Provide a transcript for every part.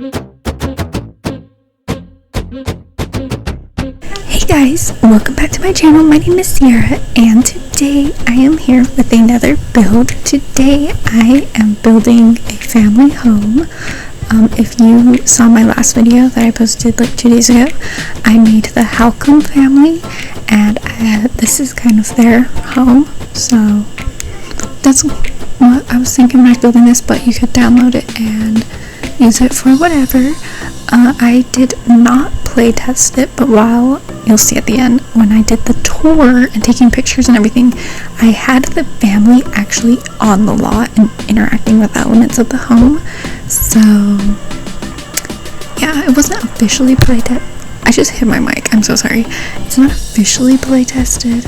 Hey guys, welcome back to my channel. My name is Sierra, and today I am here with another build. Today I am building a family home. If you saw my last video that I posted like 2 days ago, I made the Halcombe family, and this is kind of their home. So that's what I was thinking when I was building this, but you could download it and use it for whatever. I did not play test it, but you'll see at the end, when I did the tour and taking pictures and everything, I had the family actually on the lot and interacting with elements of the home. So yeah, it wasn't officially play tested. I just hit my mic, I'm so sorry. It's not officially play tested,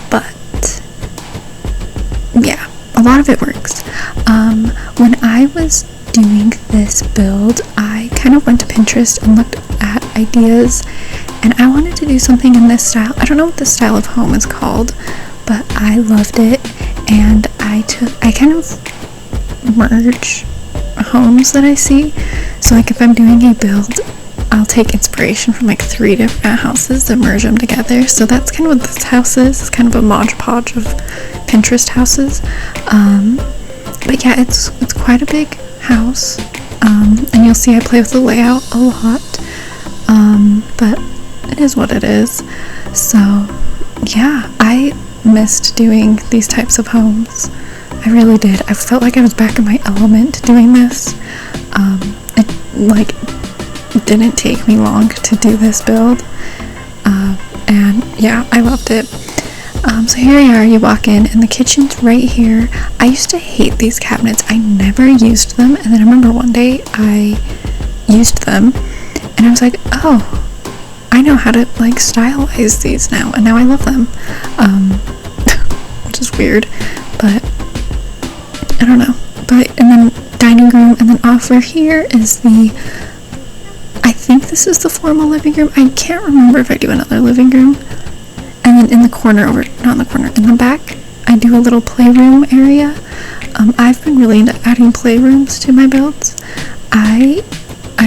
but yeah, a lot of it works. When I was doing this build, I kind of went to Pinterest and looked at ideas, and I wanted to do something in this style. I don't know what the style of home is called, but I loved it, and I kind of merge homes that I see. So like if I'm doing a build, I'll take inspiration from like 3 different houses and merge them together. So that's kind of what this house is. It's kind of a modge podge of Pinterest houses. But yeah, it's quite a big house, and you'll see I play with the layout a lot, but it is what it is. So yeah, I missed doing these types of homes. I really did. I felt like I was back in my element doing this. It didn't take me long to do this build, and yeah, I loved it. So here you are, you walk in, and the kitchen's right here. I used to hate these cabinets. I never used them, and then I remember one day I used them, and I was like, oh, I know how to like stylize these now, and now I love them. Which is weird, but I don't know. And then dining room, and then over here is I think this is the formal living room. I can't remember if I do another living room. And then in the corner, in the back, I do a little playroom area. I've been really into adding playrooms to my builds. I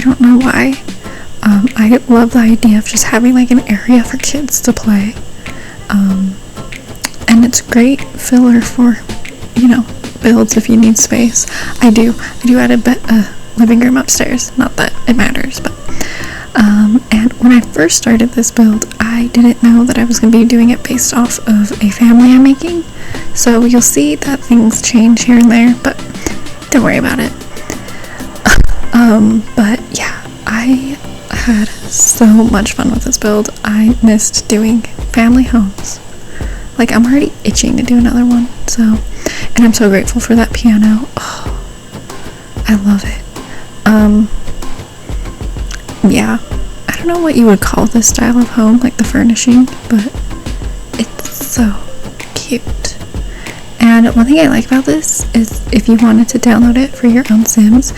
don't know why. I love the idea of just having like an area for kids to play. And it's great filler for, builds if you need space. I do add a living room upstairs. Not that it matters, but and when I first started this build, I didn't know that I was going to be doing it based off of a family I'm making. So you'll see that things change here and there, but don't worry about it. But yeah, I had so much fun with this build. I missed doing family homes. Like, I'm already itching to do another one. So, and I'm so grateful for that piano. Oh, I love it. Yeah, I don't know what you would call this style of home, like the furnishing, but it's so cute. And one thing I like about this is if you wanted to download it for your own Sims,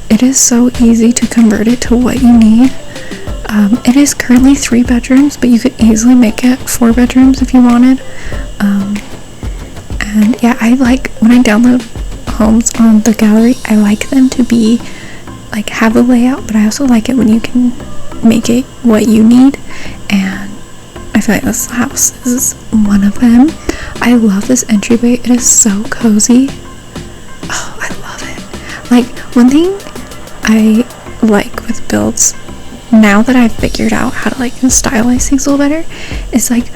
it is so easy to convert it to what you need. It is currently 3 bedrooms, but you could easily make it 4 bedrooms if you wanted. And yeah, I like when I download homes on the gallery, I like them to be like have a layout, but I also like it when you can make it what you need, and I feel like this house is one of them. I love this entryway. It is so cozy. Oh, I love it. Like, one thing I like with builds, now that I've figured out how to like stylize things a little better, is like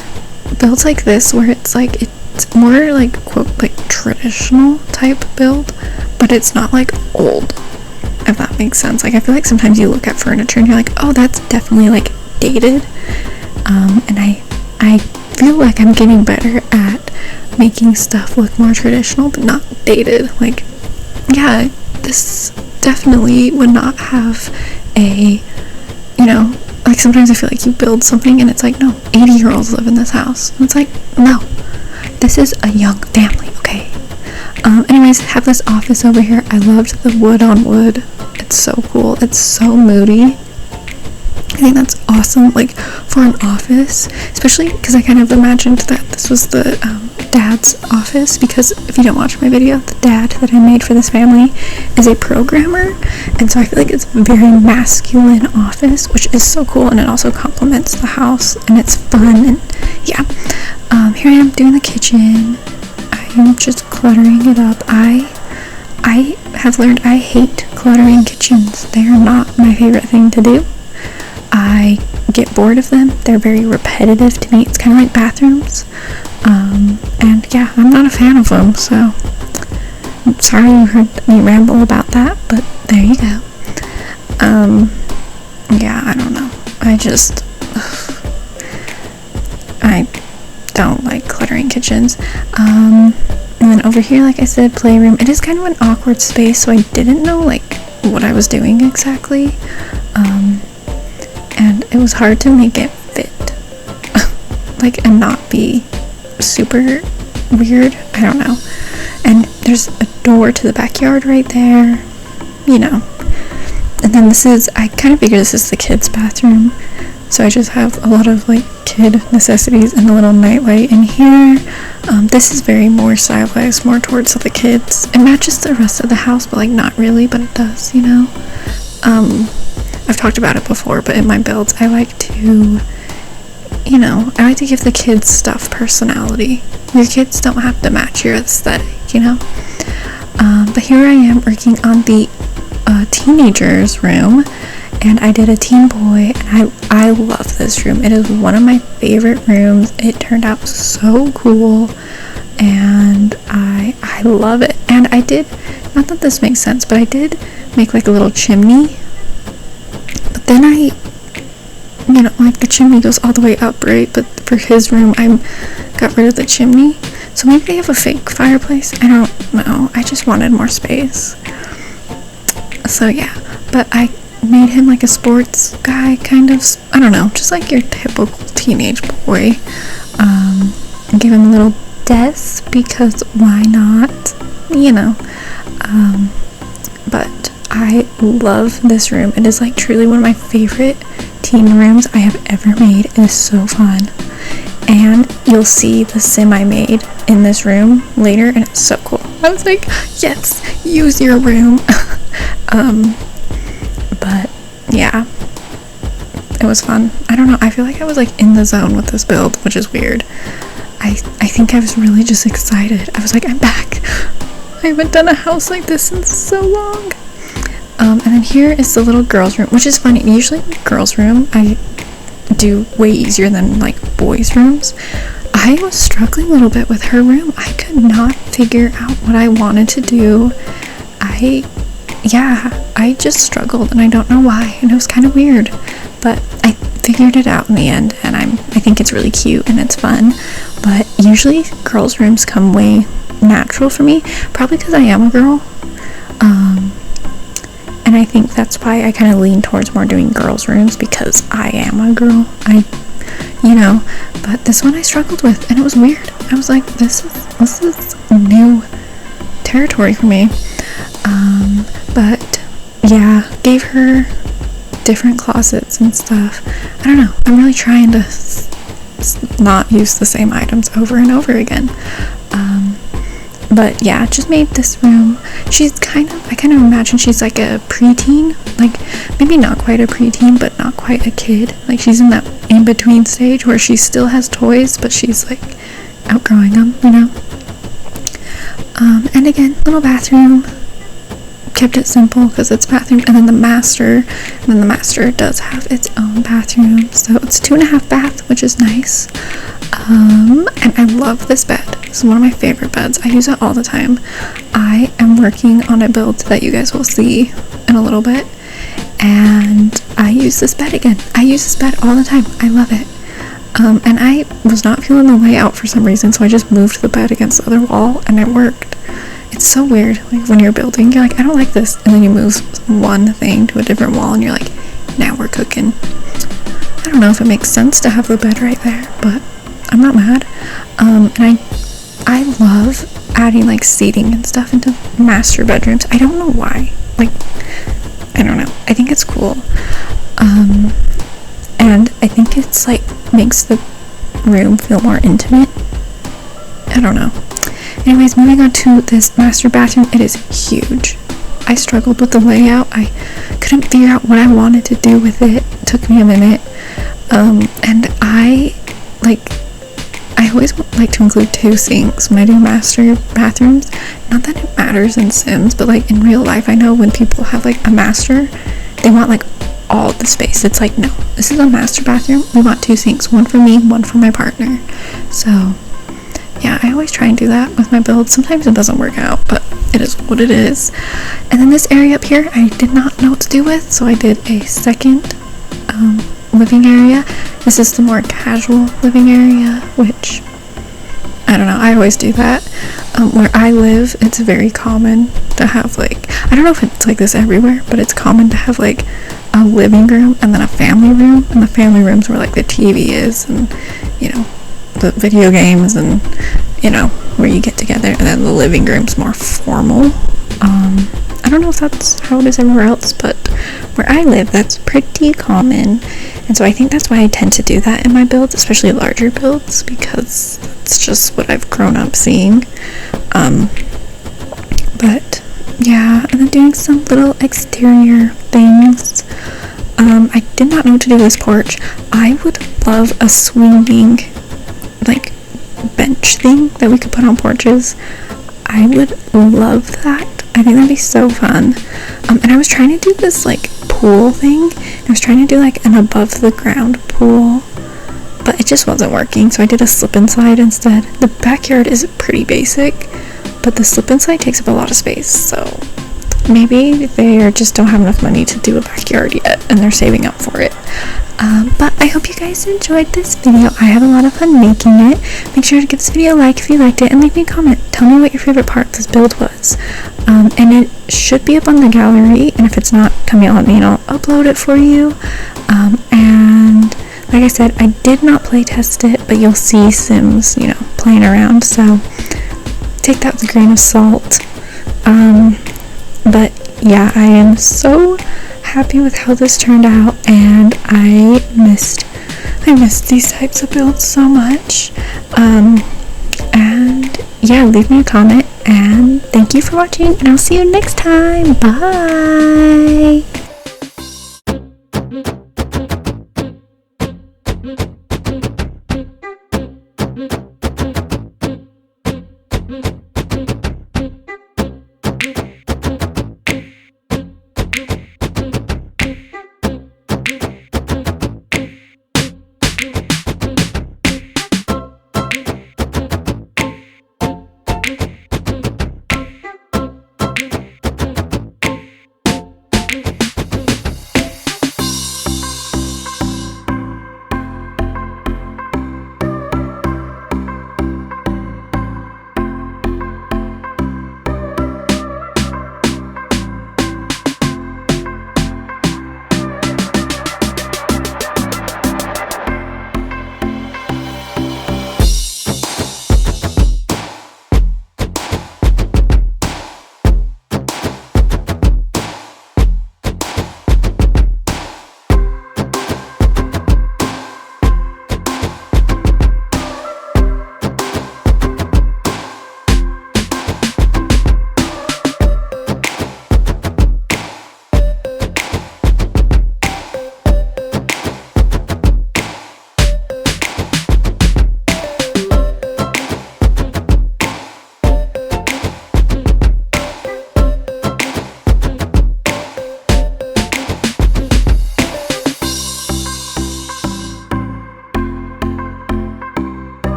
builds like this where it's like it's more like quote like traditional type build, but it's not like old, if that makes sense. Like, I feel like sometimes you look at furniture and you're like, oh, that's definitely like dated, and I feel like I'm getting better at making stuff look more traditional but not dated. Like, yeah, this definitely would not have a, like sometimes I feel like you build something and it's like, no, 80-year-olds live in this house, and it's like, no, this is a young family, okay? Anyways, have this office over here. I loved the wood on wood. It's so cool. It's so moody. I think that's awesome. Like, for an office, especially because I kind of imagined that this was the dad's office, because if you don't watch my video, the dad that I made for this family is a programmer, and so I feel like it's a very masculine office, which is so cool, and it also complements the house, and it's fun. And yeah, here I am doing the kitchen. I'm just cluttering it up. I have learned I hate cluttering kitchens. They are not my favorite thing to do. I get bored of them. They're very repetitive to me. It's kind of like bathrooms. And yeah, I'm not a fan of them, so I'm sorry you heard me ramble about that, but there you go. Yeah, I don't know. I don't like cluttering kitchens. And then over here, like I said, playroom. It is kind of an awkward space, so I didn't know like what I was doing exactly. And it was hard to make it fit, like, and not be super weird. I don't know. And there's a door to the backyard right there, you know. And then I kind of figured this is the kids' bathroom, so I just have a lot of like kid necessities and a little nightlight in here. This is very more stylized, more towards the kids. It matches the rest of the house, but like not really, but it does, you know. I've talked about it before, but in my builds, I like to give the kids stuff personality. Your kids don't have to match your aesthetic, you know. But here I am working on the teenager's room, and I did a teen boy, and I love this room. It is one of my favorite rooms. It turned out so cool, and I love it. And I did, not that this makes sense, but I did make like a little chimney, but then like the chimney goes all the way up, right? But for his room, I got rid of the chimney, so maybe they have a fake fireplace. I don't know. I just wanted more space. So yeah, but I made him like a sports guy, kind of. I don't know, just like your typical teenage boy. And give him a little desk, because why not, you know. But I love this room. It is like truly one of my favorite teen rooms I have ever made. It is so fun. And you'll see the sim I made in this room later, and it's so cool. I was like, yes, use your room. But yeah, it was fun. I don't know, I feel like I was like in the zone with this build, which is weird. I think I was really just excited. I was like, I'm back. I haven't done a house like this in so long. And then here is the little girls' room, which is funny. Usually girls' room I do way easier than like boys' rooms. I was struggling a little bit with her room. I could not figure out what I wanted to do. I just struggled, and I don't know why, and it was kind of weird, but I figured it out in the end, and I think it's really cute and it's fun. But usually girls' rooms come way natural for me, probably because I am a girl, and I think that's why I kind of lean towards more doing girls' rooms, because I am a girl. But this one I struggled with, and it was weird. I was like, this is new territory for me. But yeah, gave her different closets and stuff. I don't know, I'm really trying to not use the same items over and over again. But yeah, just made this room. I kind of imagine she's like a preteen, like maybe not quite a preteen, but not quite a kid. Like she's in that in-between stage where she still has toys, but she's like outgrowing them, you know. And again, little bathroom. Kept it simple because it's bathroom, and then the master does have its own bathroom, so it's 2.5 bath, which is nice. And I love this bed. This is one of my favorite beds. I use it all the time. I am working on a build that you guys will see in a little bit, and I use this bed again. I use this bed all the time. I love it. And I was not feeling the layout for some reason, so I just moved the bed against the other wall, and it worked. It's so weird, like when you're building, you're like, I don't like this, and then you move one thing to a different wall, and you're like, now we're cooking. I don't know if it makes sense to have the bed right there, but I'm not mad. And I love adding like seating and stuff into master bedrooms. I don't know why. Like, I don't know. I think it's cool. And I think it's like makes the room feel more intimate. I don't know. Anyways, moving on to this master bathroom. It is huge. I struggled with the layout. I couldn't figure out what I wanted to do with it. It took me a minute. And I always like to include 2 sinks when I do master bathrooms. Not that it matters in Sims, but like in real life, I know when people have like a master, they want like all the space. It's like, no, this is a master bathroom. We want 2 sinks, one for me, one for my partner. So yeah, I always try and do that with my builds. Sometimes it doesn't work out, but it is what it is. And then this area up here, I did not know what to do with, so I did a second living area. This is the more casual living area, which, I don't know, I always do that. Where I live, it's very common to have like, I don't know if it's like this everywhere, but it's common to have like a living room and then a family room, and the family room's where like the TV is and, you know, the video games and, you know, where you get together, and then the living room's more formal. I don't know if that's how it is everywhere else, but where I live, that's pretty common, and so I think that's why I tend to do that in my builds, especially larger builds, because it's just what I've grown up seeing. But yeah, and then doing some little exterior things. I did not know what to do with this porch. I would love a swinging like bench thing that we could put on porches. I would love that. I think that'd be so fun. And I was trying to do this like pool thing. I was trying to do like an above the ground pool, but it just wasn't working, so I did a slip and slide instead. The backyard is pretty basic, but the slip and slide takes up a lot of space, so maybe they just don't have enough money to do a backyard yet, and they're saving up for it. But I hope you guys enjoyed this video. I had a lot of fun making it. Make sure to give this video a like if you liked it, and leave me a comment. Tell me what your favorite part of this build was. And it should be up on the gallery, and if it's not, come yell at me and I'll upload it for you. And like I said, I did not play test it, but you'll see Sims, you know, playing around, so take that with a grain of salt. But yeah, I am so happy with how this turned out, and I missed these types of builds so much. And yeah, leave me a comment, and thank you for watching, and I'll see you next time. Bye.